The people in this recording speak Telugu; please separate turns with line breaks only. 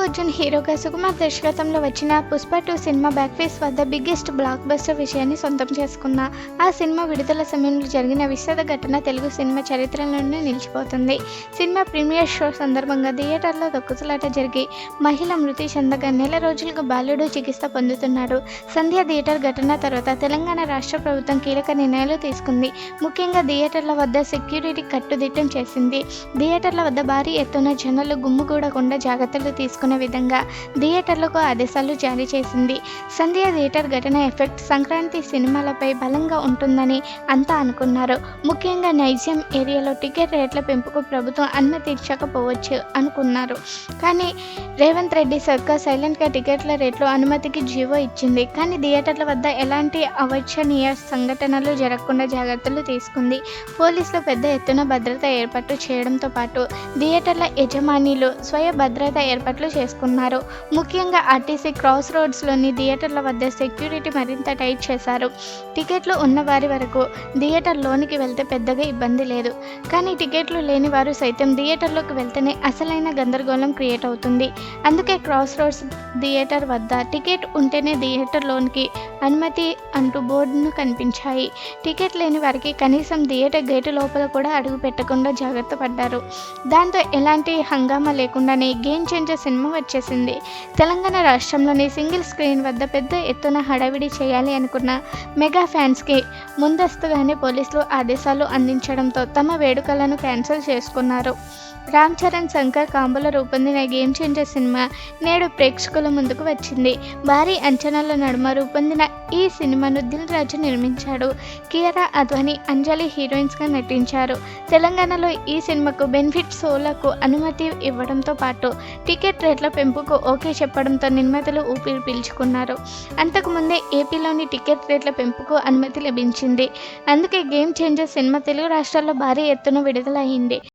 అర్జున్ హీరోగా సుకుమార్ దర్శకత్వంలో వచ్చిన 'పుష్ప 2' సినిమా బాక్సాఫీస్ వద్ద బిగ్గెస్ట్ బ్లాక్ బస్టర్ విజయాన్ని సొంతం చేసుకున్న ఆ సినిమా విడుదల సమయంలో జరిగిన విషాద ఘటన తెలుగు సినిమా చరిత్రలోనే నిలిచిపోతుంది. సినిమా ప్రీమియర్ షో సందర్భంగా థియేటర్లో తొక్కుసలాట జరిగి మహిళ మృతి చెందగా నెల రోజులుగా బాలుడు చికిత్స పొందుతున్నాడు. సంధ్య థియేటర్ ఘటన తర్వాత తెలంగాణ రాష్ట్ర ప్రభుత్వం కీలక నిర్ణయాలు తీసుకుంది. ముఖ్యంగా థియేటర్ల వద్ద సెక్యూరిటీ కట్టుదిట్టం చేసింది. థియేటర్ల వద్ద భారీ ఎత్తున జనాలు గుమ్మిగూడకుండా జాగ్రత్తలు తీసుకునే విధంగా థియేటర్లకు ఆదేశాలు జారీ చేసింది. సంధ్య థియేటర్ ఘటన ఎఫెక్ట్ సంక్రాంతి సినిమాలపై బలంగా ఉంటుందని అంతా అనుకున్నారు. ముఖ్యంగా నైజాం ఏరియాలో టికెట్ రేట్ల పెంపుకు ప్రభుత్వం అనుమతించకపోవచ్చు అనుకున్నారు. కానీ రేవంత్ రెడ్డి సర్కార్ సైలెంట్గా టికెట్ల రేట్లు అనుమతికి జీవో ఇచ్చింది. కానీ థియేటర్ల వద్ద ఎలాంటి అవాంఛనీయ సంఘటనలు జరగకుండా జాగ్రత్తలు తీసుకుంది. పోలీసులు పెద్ద ఎత్తున భద్రత ఏర్పాటు చేయడంతో పాటు థియేటర్ల యజమానులు స్వయ భద్రత ఏర్పాట్లు చేసుకున్నారు. ముఖ్యంగా ఆర్టీసీ క్రాస్ రోడ్స్లోని థియేటర్ల వద్ద సెక్యూరిటీ మరింత టైట్ చేశారు. టికెట్లు ఉన్న వారి వరకు థియేటర్లోనికి వెళ్తే పెద్దగా ఇబ్బంది లేదు. కానీ టికెట్లు లేని వారు సైతం థియేటర్లోకి వెళ్తేనే అసలైన గందరగోళం క్రియేట్ అవుతుంది. అందుకే క్రాస్ రోడ్స్ థియేటర్ వద్ద టికెట్ ఉంటేనే థియేటర్లోనికి అనుమతి అంటూ బోర్డును కనిపించాయి. టికెట్ లేని వారికి కనీసం థియేటర్ గేటు లోపల కూడా అడుగు పెట్టకుండా జాగ్రత్త పడ్డారు. దాంతో ఎలాంటి హంగామా లేకుండానే గేమ్ చేంజర్ సినిమా వచ్చేసింది. తెలంగాణ రాష్ట్రంలోని సింగిల్ స్క్రీన్ వద్ద పెద్ద ఎత్తున హడావిడి చేయాలి అనుకున్న మెగా ఫ్యాన్స్కి ముందస్తుగానే పోలీసులు ఆదేశాలు అందించడంతో తమ వేడుకలను క్యాన్సిల్ చేసుకున్నారు. రామ్ చరణ్ శంకర్ కాంబోలో రూపొందిన గేమ్ చేంజర్ సినిమా నేడు ప్రేక్షకుల ముందుకు వచ్చింది. భారీ అంచనాల నడుమ రూపొందిన ఈ సినిమాను దిల్ రాజు నిర్మించాడు. కియారా అద్వానీ, అంజలి హీరోయిన్స్గా నటించారు. తెలంగాణలో ఈ సినిమాకు బెనిఫిట్ షోలకు అనుమతి ఇవ్వడంతో పాటు టికెట్ రేట్ల పెంపుకు ఓకే చెప్పడంతో నిర్మాతలు ఊపిరి పీల్చుకున్నారు. అంతకుముందే ఏపీలోని టికెట్ రేట్ల పెంపుకు అనుమతి లభించింది. అందుకే గేమ్ చేంజర్ సినిమా తెలుగు రాష్ట్రాల్లో భారీ ఎత్తున విడుదలైంది.